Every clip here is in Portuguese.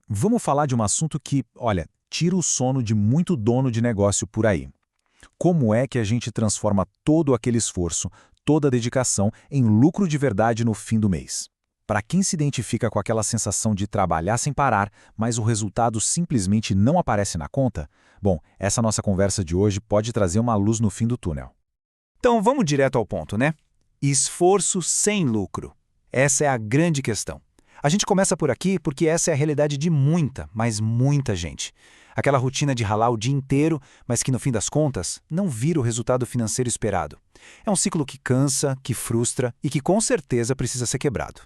Vamos falar de um assunto que, olha, tira o sono de muito dono de negócio por aí. Como é que a gente transforma todo aquele esforço, toda a dedicação, em lucro de verdade no fim do mês? Para quem se identifica com aquela sensação de trabalhar sem parar, mas o resultado simplesmente não aparece na conta, bom, essa nossa conversa de hoje pode trazer uma luz no fim do túnel. Então vamos direto ao ponto, né? Esforço sem lucro. Essa é a grande questão. A gente começa por aqui porque essa é a realidade de muita, mas muita gente. Aquela rotina de ralar o dia inteiro, mas que no fim das contas não vira o resultado financeiro esperado. É um ciclo que cansa, que frustra e que com certeza precisa ser quebrado.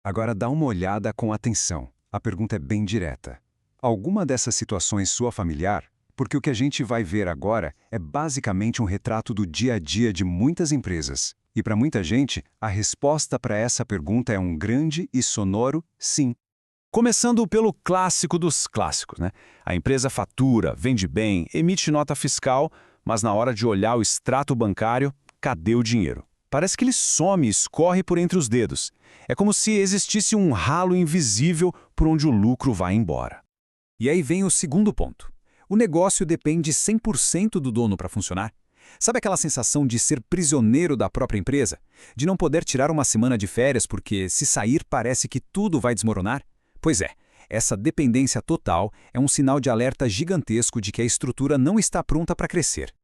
Agora dá uma olhada com atenção. A pergunta é bem direta. Alguma dessas situações sua familiar? Porque o que a gente vai ver agora é basicamente um retrato do dia a dia de muitas empresas. E para muita gente, a resposta para essa pergunta é um grande e sonoro sim. Começando pelo clássico dos clássicos, né? A empresa fatura, vende bem, emite nota fiscal, mas na hora de olhar o extrato bancário, cadê o dinheiro? Parece que ele some e escorre por entre os dedos. É como se existisse um ralo invisível por onde o lucro vai embora. E aí vem o segundo ponto. O negócio depende 100% do dono para funcionar. Sabe aquela sensação de ser prisioneiro da própria empresa? De não poder tirar uma semana de férias porque, se sair, parece que tudo vai desmoronar? Pois é, essa dependência total é um sinal de alerta gigantesco de que a estrutura não está pronta para crescer.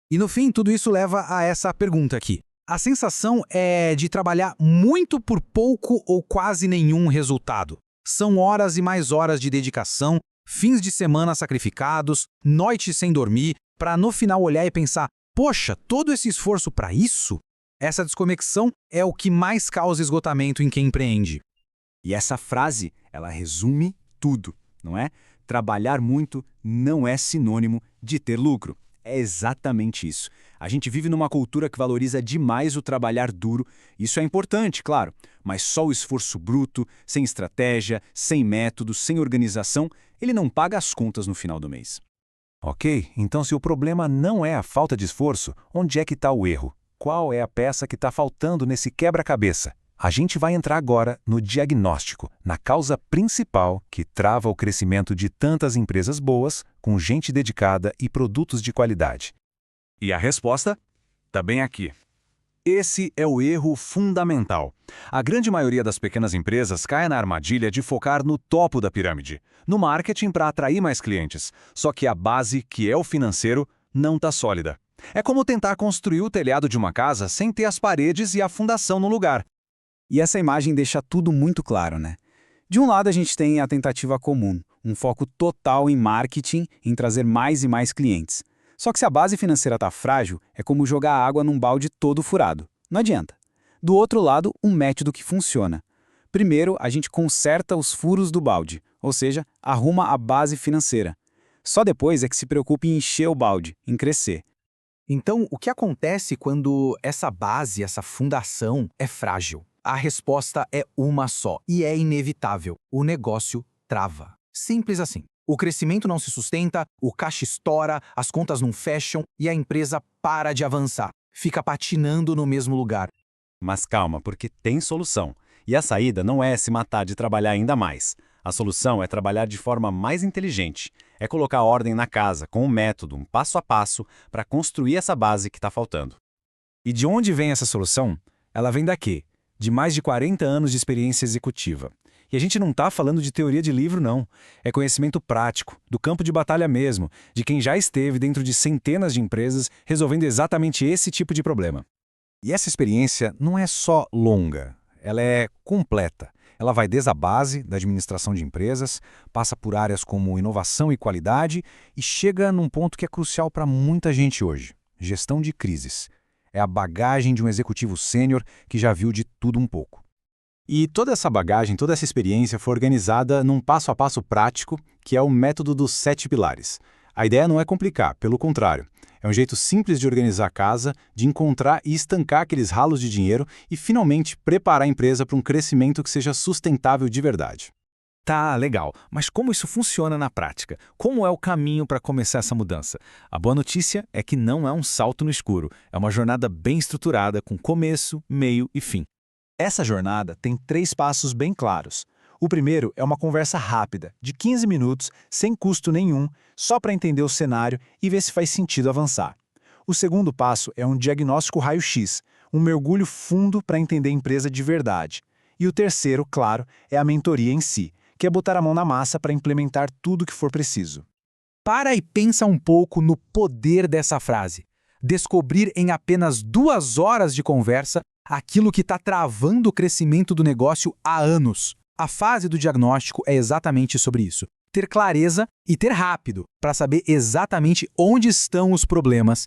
E no fim, tudo isso leva a essa pergunta aqui. A sensação é de trabalhar muito por pouco ou quase nenhum resultado. São horas e mais horas de dedicação, fins de semana sacrificados, noites sem dormir, para no final olhar e pensar: poxa, todo esse esforço para isso? Essa desconexão é o que mais causa esgotamento em quem empreende. E essa frase, ela resume tudo, não é? Trabalhar muito não é sinônimo de ter lucro. É exatamente isso. A gente vive numa cultura que valoriza demais o trabalhar duro. Isso é importante, claro, mas só o esforço bruto, sem estratégia, sem método, sem organização, ele não paga as contas no final do mês. Ok, então se o problema não é a falta de esforço, onde é que está o erro? Qual é a peça que está faltando nesse quebra-cabeça? A gente vai entrar agora no diagnóstico, na causa principal que trava o crescimento de tantas empresas boas, com gente dedicada e produtos de qualidade. E a resposta? Está bem aqui. Esse é o erro fundamental. A grande maioria das pequenas empresas cai na armadilha de focar no topo da pirâmide, no marketing para atrair mais clientes. Só que a base, que é o financeiro, não está sólida. É como tentar construir o telhado de uma casa sem ter as paredes e a fundação no lugar. E essa imagem deixa tudo muito claro, né? De um lado, a gente tem a tentativa comum, um foco total em marketing, em trazer mais e mais clientes. Só que se a base financeira está frágil, é como jogar água num balde todo furado. Não adianta. Do outro lado, um método que funciona. Primeiro, a gente conserta os furos do balde, ou seja, arruma a base financeira. Só depois é que se preocupa em encher o balde, em crescer. Então, o que acontece quando essa base, essa fundação é frágil? A resposta é uma só, e é inevitável. O negócio trava. Simples assim. O crescimento não se sustenta, o caixa estoura, as contas não fecham e a empresa para de avançar. Fica patinando no mesmo lugar. Mas calma, porque tem solução. E a saída não é se matar de trabalhar ainda mais. A solução é trabalhar de forma mais inteligente. É colocar ordem na casa, com um método, um passo a passo, para construir essa base que está faltando. E de onde vem essa solução? Ela vem daqui, de mais de 40 anos de experiência executiva. E a gente não está falando de teoria de livro, não. É conhecimento prático, do campo de batalha mesmo, de quem já esteve dentro de centenas de empresas resolvendo exatamente esse tipo de problema. E essa experiência não é só longa, ela é completa. Ela vai desde a base da administração de empresas, passa por áreas como inovação e qualidade e chega num ponto que é crucial para muita gente hoje: gestão de crises. É a bagagem de um executivo sênior que já viu de tudo um pouco. E toda essa bagagem, toda essa experiência foi organizada num passo a passo prático, que é o método dos 7 pilares. A ideia não é complicar, pelo contrário. É um jeito simples de organizar a casa, de encontrar e estancar aqueles ralos de dinheiro e, finalmente, preparar a empresa para um crescimento que seja sustentável de verdade. Tá, legal. Mas como isso funciona na prática? Como é o caminho para começar essa mudança? A boa notícia é que não é um salto no escuro. É uma jornada bem estruturada, com começo, meio e fim. Essa jornada tem 3 passos bem claros. O primeiro é uma conversa rápida, de 15 minutos, sem custo nenhum, só para entender o cenário e ver se faz sentido avançar. O segundo passo é um diagnóstico raio-x, um mergulho fundo para entender a empresa de verdade. E o terceiro, claro, é a mentoria em si, que é botar a mão na massa para implementar tudo o que for preciso. Para e pensa um pouco no poder dessa frase. Descobrir em apenas 2 horas de conversa aquilo que está travando o crescimento do negócio há anos. A fase do diagnóstico é exatamente sobre isso. Ter clareza e ter rápido, para saber exatamente onde estão os problemas.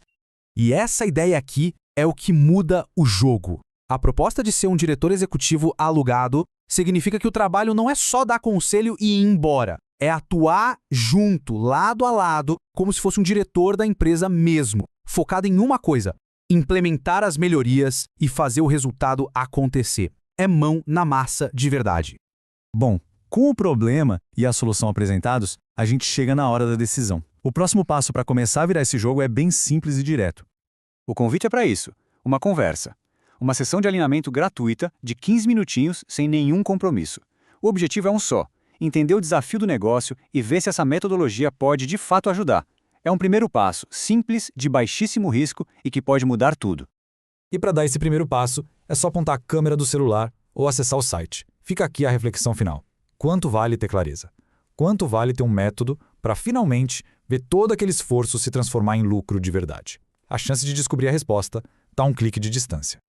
E essa ideia aqui é o que muda o jogo. A proposta de ser um diretor executivo alugado significa que o trabalho não é só dar conselho e ir embora. É atuar junto, lado a lado, como se fosse um diretor da empresa mesmo, focado em uma coisa: implementar as melhorias e fazer o resultado acontecer. É mão na massa de verdade. Bom, com o problema e a solução apresentados, a gente chega na hora da decisão. O próximo passo para começar a virar esse jogo é bem simples e direto. O convite é para isso, uma conversa. Uma sessão de alinhamento gratuita de 15 minutinhos sem nenhum compromisso. O objetivo é um só: entender o desafio do negócio e ver se essa metodologia pode de fato ajudar. É um primeiro passo, simples, de baixíssimo risco e que pode mudar tudo. E para dar esse primeiro passo, é só apontar a câmera do celular ou acessar o site. Fica aqui a reflexão final. Quanto vale ter clareza? Quanto vale ter um método para finalmente ver todo aquele esforço se transformar em lucro de verdade? A chance de descobrir a resposta está a um clique de distância.